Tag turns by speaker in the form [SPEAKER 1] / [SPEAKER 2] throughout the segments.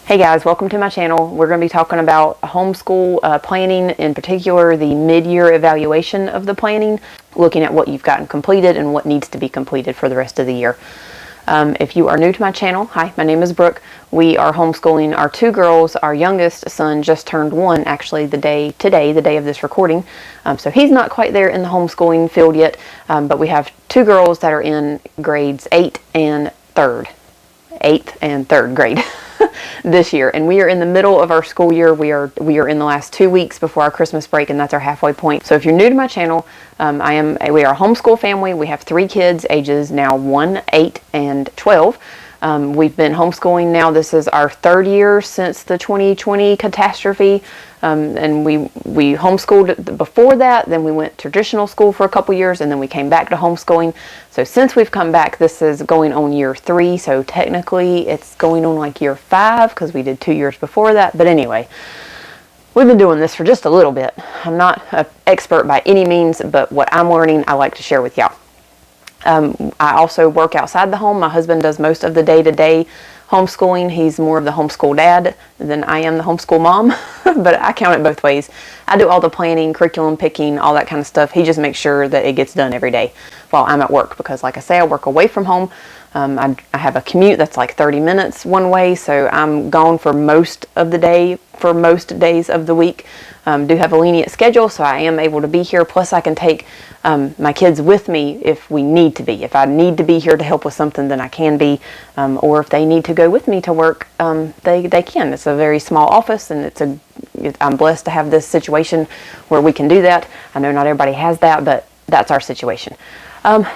[SPEAKER 1] Hey guys, welcome to my channel. We're going to be talking about homeschool planning, in particular the mid-year evaluation of the planning, looking at what you've gotten completed and what needs to be completed for the rest of the year. If you are new to my channel, hi, my name is Brooke. We are homeschooling our two girls. Our youngest son just turned 1 actually the day of this recording. So he's not quite there in the homeschooling field yet, but we have two girls that are in grades 8th and 3rd grade. This year, and we are in the middle of our school year. We are in the last 2 weeks before our Christmas break, and that's our halfway point. So if you're new to my channel, we are a homeschool family. We have 3 kids, ages now 1, 8, and 12. We've been homeschooling now. This is our 3rd year since the 2020 catastrophe, and we homeschooled before that. Then we went traditional school for a couple years, and then we came back to homeschooling. So since we've come back, this is going on year 3. So technically, it's going on like year 5 because we did 2 years before that. But anyway, we've been doing this for just a little bit. I'm not an expert by any means, but what I'm learning, I like to share with y'all. I also work outside the home. My husband does most of the day-to-day homeschooling. He's more of the homeschool dad than I am the homeschool mom, but I count it both ways. I do all the planning, curriculum picking, all that kind of stuff. He just makes sure that it gets done every day while I'm at work because, like I say, I work away from home. I have a commute that's like 30 minutes one way, so I'm gone for most of the day, for most days of the week. Do have a lenient schedule, so I am able to be here. Plus, I can take my kids with me if we need to be. If I need to be here to help with something, then I can be. Or if they need to go with me to work, they can. It's a very small office, and I'm blessed to have this situation where we can do that. I know not everybody has that, but that's our situation.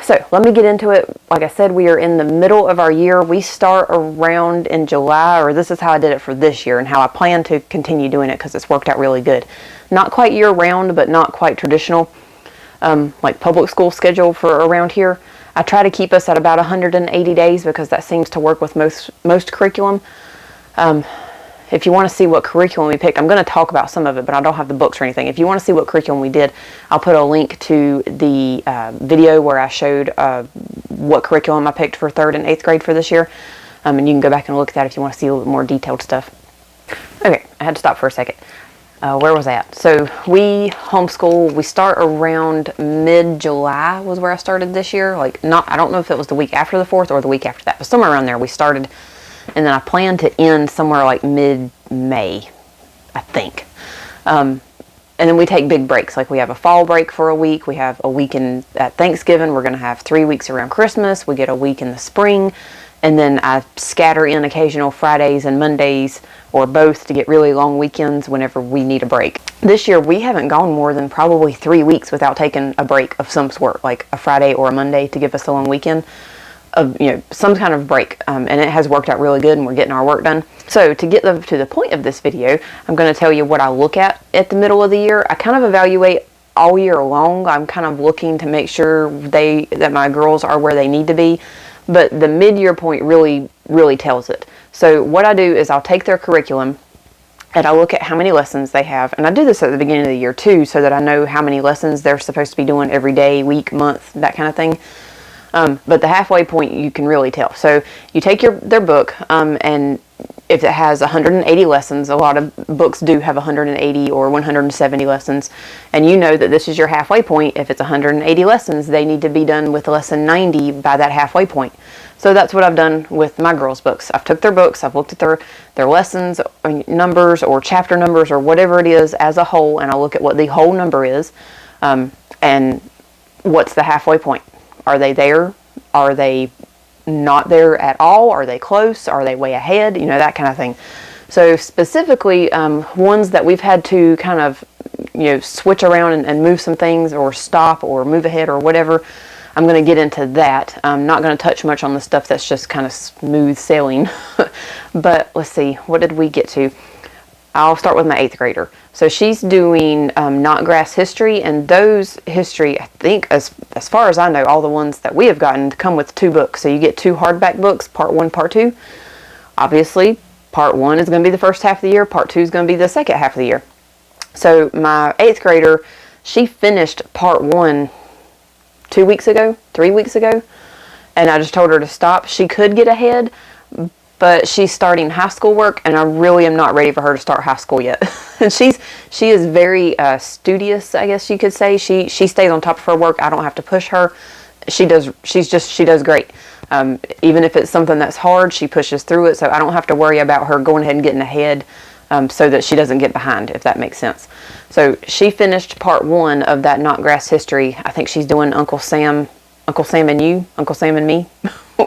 [SPEAKER 1] So let me get into it. Like I said, we are in the middle of our year. We start around in July, or this is how I did it for this year and how I plan to continue doing it because it's worked out really good. Not quite year round, but not quite traditional, like public school schedule for around here. I try to keep us at about 180 days because that seems to work with most curriculum. If you want to see what curriculum we picked, I'm going to talk about some of it, but I don't have the books or anything. If you want to see what curriculum we did, I'll put a link to the video where I showed what curriculum I picked for 3rd and 8th grade for this year. And you can go back and look at that if you want to see a little bit more detailed stuff. Okay, I had to stop for a second. Where was I at? So we homeschool, we start around mid-July was where I started this year. I don't know if it was the week after the 4th or the week after that, but somewhere around there we started. And then I plan to end somewhere like mid-May, I think. And then we take big breaks. Like we have a fall break for a week. We have a week at Thanksgiving. We're going to have 3 weeks around Christmas. We get a week in the spring. And then I scatter in occasional Fridays and Mondays or both to get really long weekends whenever we need a break. This year we haven't gone more than probably 3 weeks without taking a break of some sort, like a Friday or a Monday to give us a long weekend. Of some kind of break, and it has worked out really good, and we're getting our work done. So to get to the point of this video, I'm going to tell you what I look at the middle of the year. I kind of evaluate all year long. I'm kind of looking to make sure that my girls are where they need to be, but the mid-year point really tells it. So what I do is I'll take their curriculum and I look at how many lessons they have, and I do this at the beginning of the year too, so that I know how many lessons they're supposed to be doing every day, week, month, that kind of thing. But the halfway point you can really tell. So you take their book, and if it has 180 lessons, a lot of books do have 180 or 170 lessons, and you know that this is your halfway point. If it's 180 lessons, they need to be done with lesson 90 by that halfway point. So that's what I've done with my girls' books. I've took their books, I've looked at their lessons, or numbers, or chapter numbers, or whatever it is as a whole, and I'll look at what the whole number is, and what's the halfway point. Are they there? Are they not there at all? Are they close? Are they way ahead? That kind of thing. So specifically, ones that we've had to kind of, switch around and move some things or stop or move ahead or whatever, I'm going to get into that. I'm not going to touch much on the stuff that's just kind of smooth sailing. But let's see, what did we get to? I'll start with my 8th grader. So she's doing Not Grass history, and those history, I think, as far as I know, all the ones that we have gotten come with 2 books. So you get 2 hardback books, part 1, part 2. Obviously, part 1 is going to be the first half of the year, part 2 is going to be the second half of the year. So my 8th grader, she finished part 1 3 weeks ago, and I just told her to stop. She could get ahead, but she's starting high school work, and I really am not ready for her to start high school yet. And she is very studious, I guess you could say. She stays on top of her work. I don't have to push her. She does great. Even if it's something that's hard, she pushes through it, so I don't have to worry about her going ahead and getting ahead, so that she doesn't get behind, if that makes sense. So she finished part 1 of that Knotgrass history. I think she's doing Uncle Sam and You, Uncle Sam and Me.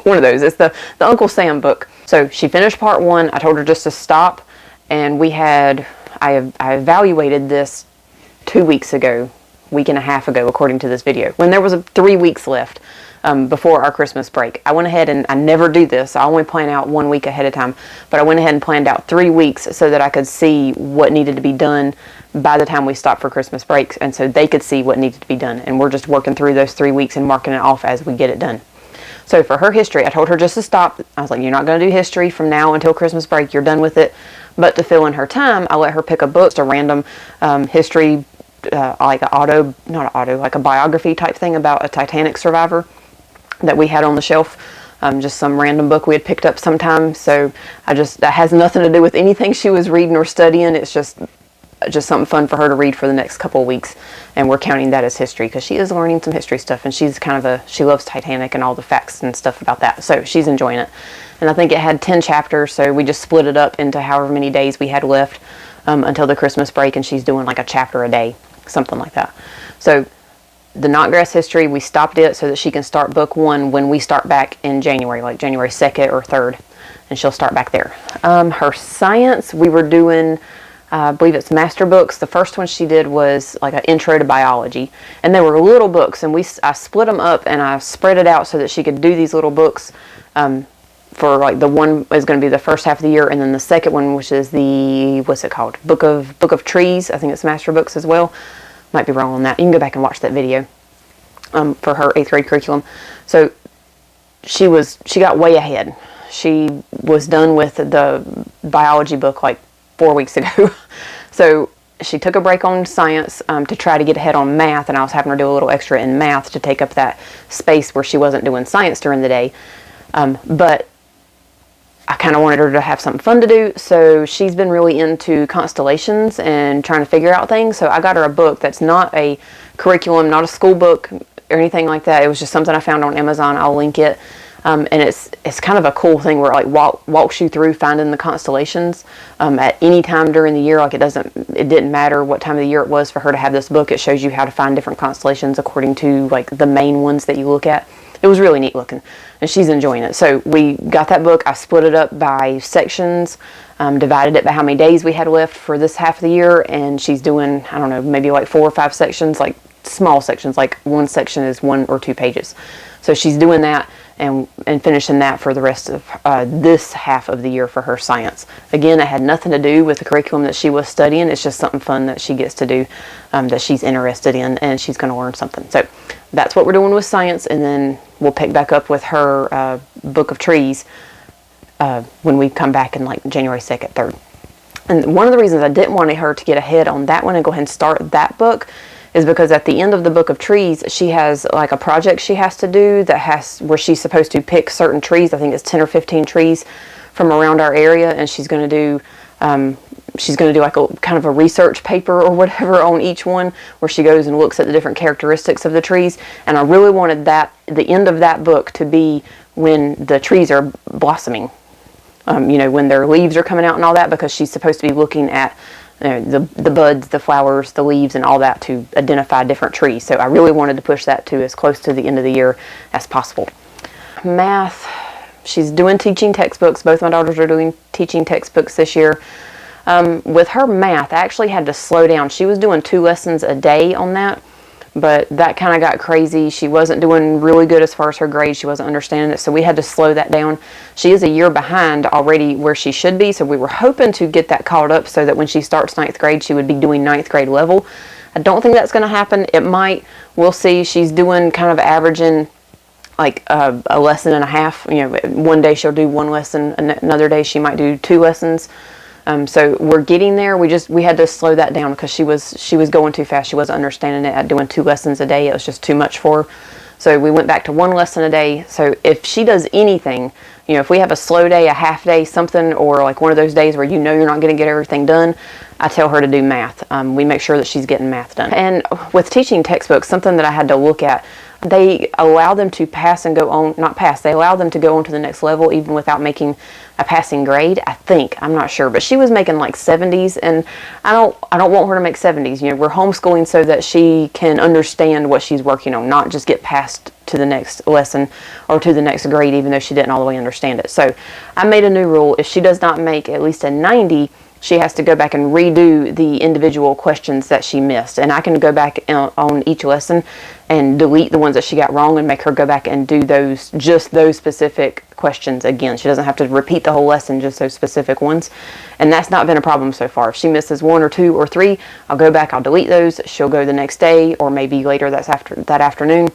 [SPEAKER 1] One of those. It's the Uncle Sam book. So she finished part 1. I told her just to stop, and I evaluated this 2 weeks ago, week and a half ago, according to this video, when there was 3 weeks left before our Christmas break. I went ahead, and I never do this. I only plan out 1 week ahead of time, but I went ahead and planned out 3 weeks so that I could see what needed to be done by the time we stopped for Christmas breaks, and so they could see what needed to be done. And we're just working through those 3 weeks and marking it off as we get it done. So for her history, I told her just to stop. I was like, you're not going to do history from now until Christmas break. You're done with it. But to fill in her time, I let her pick a book, just a random history, like a biography type thing about a Titanic survivor that we had on the shelf. Just some random book we had picked up sometime. So that has nothing to do with anything she was reading or studying. It's just something fun for her to read for the next couple of weeks, and we're counting that as history because she is learning some history stuff, and she's she loves Titanic and all the facts and stuff about that, so she's enjoying it. And I think it had 10 chapters, so we just split it up into however many days we had left until the Christmas break, and she's doing like a chapter a day, something like that. So the Knotgrass history, we stopped it so that she can start book 1 when we start back in January, like January 2nd or 3rd, and she'll start back there. Her science, we were doing, I believe it's master books. The first one she did was like an intro to biology, and they were little books, and I split them up and I spread it out so that she could do these little books for like the one is going to be the first half of the year, and then the second one, which is the, what's it called, Book of Trees. I think it's master books as well. Might be wrong on that. You can go back and watch that video for her 8th grade curriculum. So she got way ahead. She was done with the biology book like 4 weeks ago. So she took a break on science to try to get ahead on math, and I was having her do a little extra in math to take up that space where she wasn't doing science during the day. But I kind of wanted her to have something fun to do, so she's been really into constellations and trying to figure out things. So I got her a book that's not a curriculum, not a school book or anything like that. It was just something I found on Amazon. I'll link it. And it's kind of a cool thing where it like walks you through finding the constellations at any time during the year. Like it didn't matter what time of the year it was for her to have this book. It shows you how to find different constellations according to like the main ones that you look at. It was really neat looking, and she's enjoying it. So we got that book. I split it up by sections, divided it by how many days we had left for this half of the year, and she's doing, I don't know, maybe like 4 or 5 sections, like small sections, like one section is 1 or 2 pages. So she's doing that and finishing that for the rest of this half of the year for her science. Again, it had nothing to do with the curriculum that she was studying. It's just something fun that she gets to do, that she's interested in, and she's going to learn something. So that's what we're doing with science, and then we'll pick back up with her Book of Trees when we come back in like January 2nd, 3rd. And one of the reasons I didn't want her to get ahead on that one and go ahead and start that book is because at the end of the Book of Trees, she has like a project she has to do where she's supposed to pick certain trees. I think it's 10 or 15 trees from around our area, and she's going to do like a kind of a research paper or whatever on each one, where she goes and looks at the different characteristics of the trees. And I really wanted the end of that book to be when the trees are blossoming, when their leaves are coming out and all that, because she's supposed to be looking at the buds, the flowers, the leaves, and all that to identify different trees. So I really wanted to push that to as close to the end of the year as possible. Math, she's doing teaching textbooks. Both my daughters are doing teaching textbooks this year. With her math, I actually had to slow down. She was doing 2 lessons a day on that, but that kind of got crazy. She wasn't doing really good as far as her grades. She wasn't understanding it, so we had to slow that down. She is a year behind already where she should be, so we were hoping to get that caught up so that when she starts 9th grade, she would be doing 9th grade level. I don't think that's going to happen. It might. We'll see. She's doing kind of averaging like a lesson and a half. One day she'll do 1 lesson, another day she might do 2 lessons. So we're getting there. We had to slow that down because she was going too fast. She wasn't understanding it at doing 2 lessons a day. It was just too much for her. So we went back to one lesson a day. So if she does anything, if we have a slow day, a half day, something, or like one of those days where you're not going to get everything done, I tell her to do math. We make sure that she's getting math done. And with teaching textbooks, something that I had to look at, they allow them to pass and go on, not pass, they allow them to go on to the next level even without making a passing grade, I think. I'm not sure, but she was making like 70s, and I don't want her to make 70s. We're homeschooling so that she can understand what she's working on, not just get passed to the next lesson or to the next grade even though she didn't all the way understand it. So I made a new rule. If she does not make at least a 90, she has to go back and redo the individual questions that she missed. And I can go back on each lesson and delete the ones that she got wrong and make her go back and do just those specific questions again. She doesn't have to repeat the whole lesson, just those specific ones. And that's not been a problem so far. If she misses 1 or 2 or 3, I'll go back, I'll delete those. She'll go the next day or maybe later that afternoon.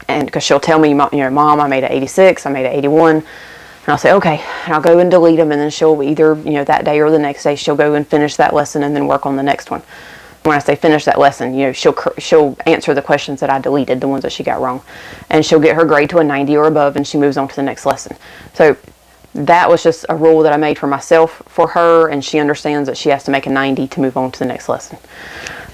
[SPEAKER 1] And because she'll tell me, Mom, I made an 86, I made an 81. And I'll say, okay, and I'll go and delete them, and then she'll either, that day or the next day, she'll go and finish that lesson and then work on the next one. When I say finish that lesson, she'll answer the questions that I deleted, the ones that she got wrong. And she'll get her grade to a 90 or above, and she moves on to the next lesson. So that was just a rule that I made for myself for her, and she understands that she has to make a 90 to move on to the next lesson.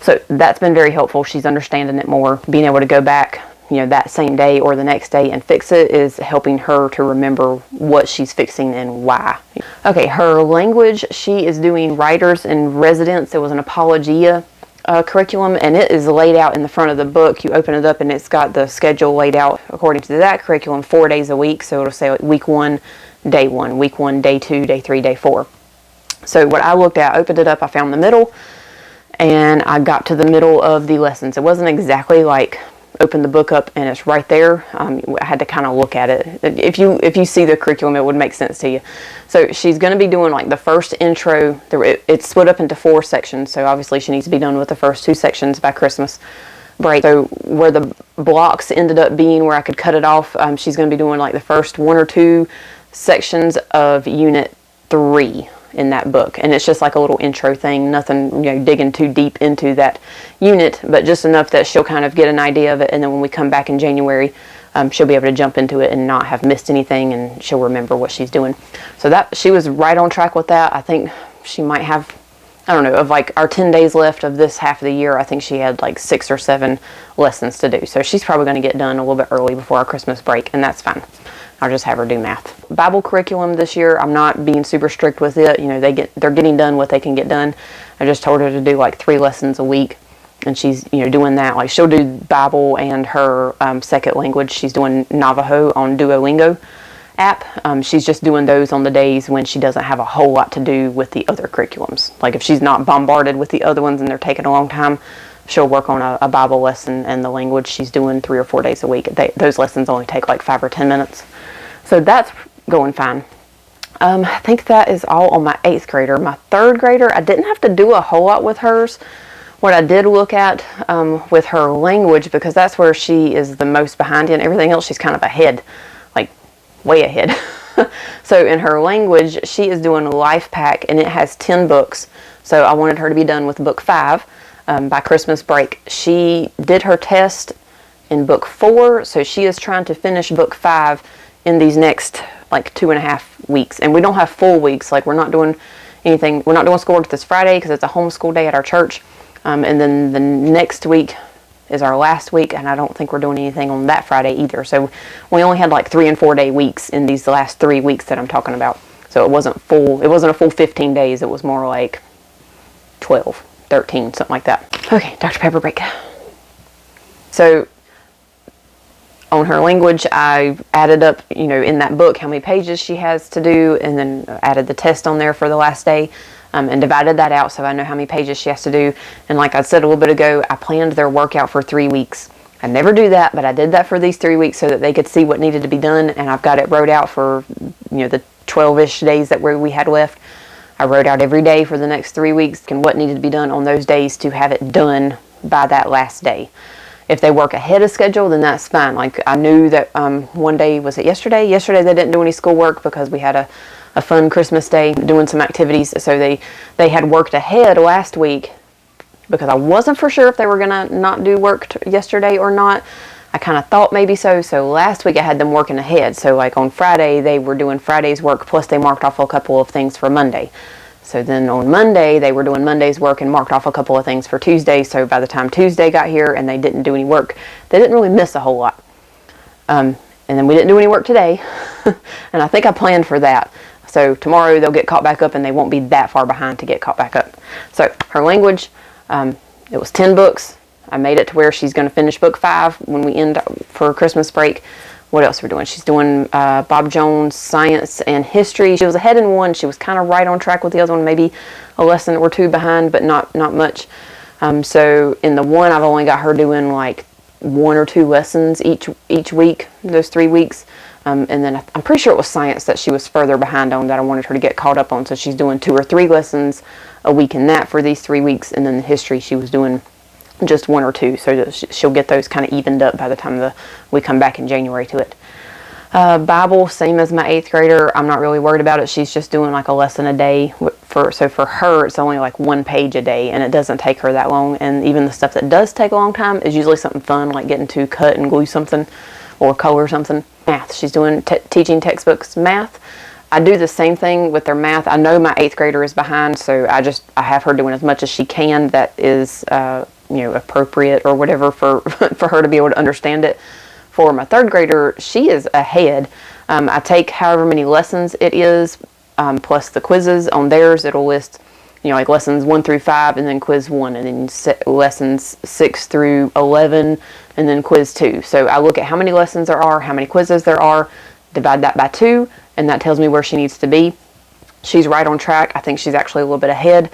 [SPEAKER 1] So that's been very helpful. She's understanding it more. Being able to go back that same day or the next day and fix it is helping her to remember what she's fixing and why. Okay, her language, she is doing Writers in Residence. It was an Apologia curriculum, and it is laid out in the front of the book. You open it up and it's got the schedule laid out according to that curriculum 4 days a week. So it'll say like week 1, day 1, week 1, day 2, day 3, day 4. So what I looked at, opened it up, I found the middle, and I got to the middle of the lessons. It wasn't exactly like open the book up and it's right there. I had to kind of look at it. If you see the curriculum, it would make sense to you. So she's going to be doing like the first intro. It's split up into 4 sections, so obviously she needs to be done with the first 2 sections by Christmas break. So where the blocks ended up being where I could cut it off, she's going to be doing like the first 1 or 2 sections of Unit 3 in that book, and it's just like a little intro thing, nothing digging too deep into that unit, but just enough that she'll kind of get an idea of it, and then when we come back in January, she'll be able to jump into it and not have missed anything, and she'll remember what she's doing. So that she was right on track with that. I think she might have, I don't know, of like our 10 days left of this half of the year, I think she had like 6 or 7 lessons to do. So she's probably going to get done a little bit early before our Christmas break, and that's fine. I'll just have her do math. Bible curriculum this year, I'm not being super strict with it. They're getting done what they can get done. I just told her to do like 3 lessons a week, and she's doing that. Like she'll do Bible and her second language. She's doing Navajo on Duolingo app. She's just doing those on the days when she doesn't have a whole lot to do with the other curriculums. Like if she's not bombarded with the other ones and they're taking a long time, she'll work on a Bible lesson and the language she's doing 3 or 4 days a week. Those lessons only take like 5 or 10 minutes. So that's going fine. I think that is all on my 8th grader. My 3rd grader, I didn't have to do a whole lot with hers. What I did look at with her language, because that's where she is the most behind in. Everything else, she's kind of ahead, like way ahead. So in her language, she is doing a life pack, and it has 10 books. So I wanted her to be done with book 5 by Christmas break. She did her test in book 4, so she is trying to finish book 5 in these next like 2.5 weeks. And we don't have full weeks. Like we're not doing anything. We're not doing schoolwork this Friday because it's a homeschool day at our church. And then the next week is our last week, and I don't think we're doing anything on that Friday either. So we only had like 3 and 4 day weeks in these last 3 weeks that I'm talking about. So it wasn't a full 15 days. It was more like 12, 13, something like that. Okay, Dr. Pepper break. So on her language, I added up, in that book how many pages she has to do, and then added the test on there for the last day, and divided that out so I know how many pages she has to do. And like I said a little bit ago, I planned their workout for 3 weeks. I never do that, but I did that for these 3 weeks so that they could see what needed to be done, and I've got it wrote out for, the 12-ish days that we had left. I wrote out every day for the next 3 weeks and what needed to be done on those days to have it done by that last day. If they work ahead of schedule, then that's fine. Like I knew that one day, was it yesterday? Yesterday they didn't do any schoolwork because we had a fun Christmas day doing some activities. So they had worked ahead last week because I wasn't for sure if they were going to not do work yesterday or not. I kind of thought maybe so. So last week I had them working ahead. So like on Friday, they were doing Friday's work, plus they marked off a couple of things for Monday. So then on Monday, they were doing Monday's work and marked off a couple of things for Tuesday. So by the time Tuesday got here and they didn't do any work, they didn't really miss a whole lot. And then we didn't do any work today. And I think I planned for that. So tomorrow they'll get caught back up and they won't be that far behind to get caught back up. So her language, it was 10 books. I made it to where she's going to finish book 5 when we end for Christmas break. What else are we doing? She's doing Bob Jones, science, and history. She was ahead in one. She was kind of right on track with the other one, maybe a lesson or two behind, but not much. So in the one, I've only got her doing like 1 or 2 lessons each week, those 3 weeks. And then I'm pretty sure it was science that she was further behind on that I wanted her to get caught up on. So she's doing 2 or 3 lessons a week in that for these 3 weeks. And then the history, she was doing just 1 or 2. So she'll get those kind of evened up by the time we come back in January to it. Bible, same as my 8th grader. I'm not really worried about it. She's just doing like a lesson a day. So for her, it's only like 1 page a day, and it doesn't take her that long. And even the stuff that does take a long time is usually something fun, like getting to cut and glue something or color something. Math, she's doing teaching textbooks math. I do the same thing with their math. I know my 8th grader is behind, so I have her doing as much as she can that is appropriate or whatever for for her to be able to understand it. For my 3rd grader, she is ahead. I take however many lessons it is, plus the quizzes on theirs. It'll list, like lessons 1 through 5, and then quiz 1, and then lessons 6 through 11, and then quiz 2. So I look at how many lessons there are, how many quizzes there are, divide that by 2, and that tells me where she needs to be. She's right on track. I think she's actually a little bit ahead.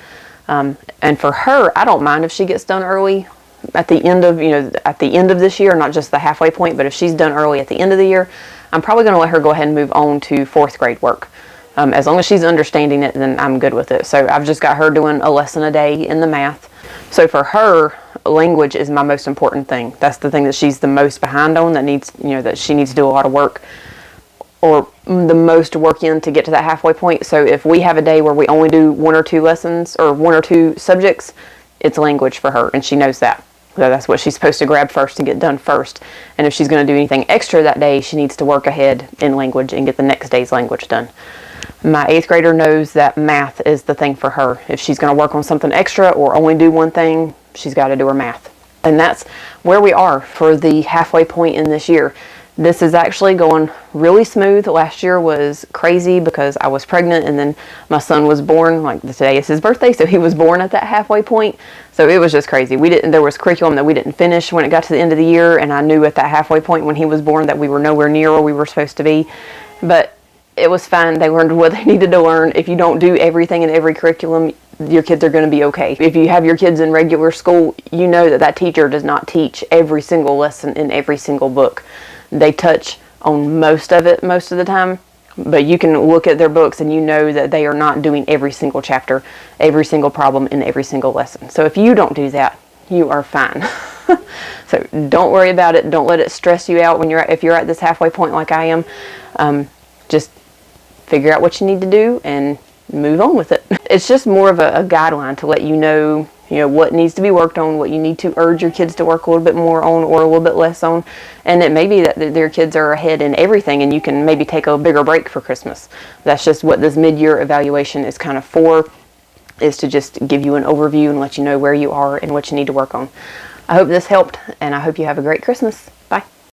[SPEAKER 1] And for her, I don't mind if she gets done early at the end of this year, not just the halfway point, but if she's done early at the end of the year, I'm probably going to let her go ahead and move on to 4th grade work. As long as she's understanding it, then I'm good with it. So I've just got her doing a lesson a day in the math. So for her, language is my most important thing. That's the thing that she's the most behind on, that she needs to do a lot of work, or the most work in to get to that halfway point. So if we have a day where we only do 1 or 2 lessons or 1 or 2 subjects, it's language for her, and she knows that. So that's what she's supposed to grab first and get done first. And if she's going to do anything extra that day, she needs to work ahead in language and get the next day's language done. My 8th grader knows that math is the thing for her. If she's going to work on something extra or only do one thing, she's got to do her math. And that's where we are for the halfway point in this year. This is actually going really smooth. Last year was crazy because I was pregnant, and then my son was born. Like today is his birthday, so he was born at that halfway point. So it was just crazy. There was curriculum that we didn't finish when it got to the end of the year, and I knew at that halfway point when he was born that we were nowhere near where we were supposed to be. But it was fine. They learned what they needed to learn. If you don't do everything in every curriculum, your kids are going to be okay. If you have your kids in regular school, you know that teacher does not teach every single lesson in every single book. They touch on most of it most of the time, but you can look at their books and you know that they are not doing every single chapter, every single problem in every single lesson. So if you don't do that, you are fine. So don't worry about it. Don't let it stress you out if you're at this halfway point like I am. Just figure out what you need to do and move on with it. It's just more of a guideline to let you know what needs to be worked on, what you need to urge your kids to work a little bit more on or a little bit less on. And it may be that their kids are ahead in everything and you can maybe take a bigger break for Christmas. That's just what this mid-year evaluation is kind of for, is to just give you an overview and let you know where you are and what you need to work on. I hope this helped, and I hope you have a great Christmas. Bye.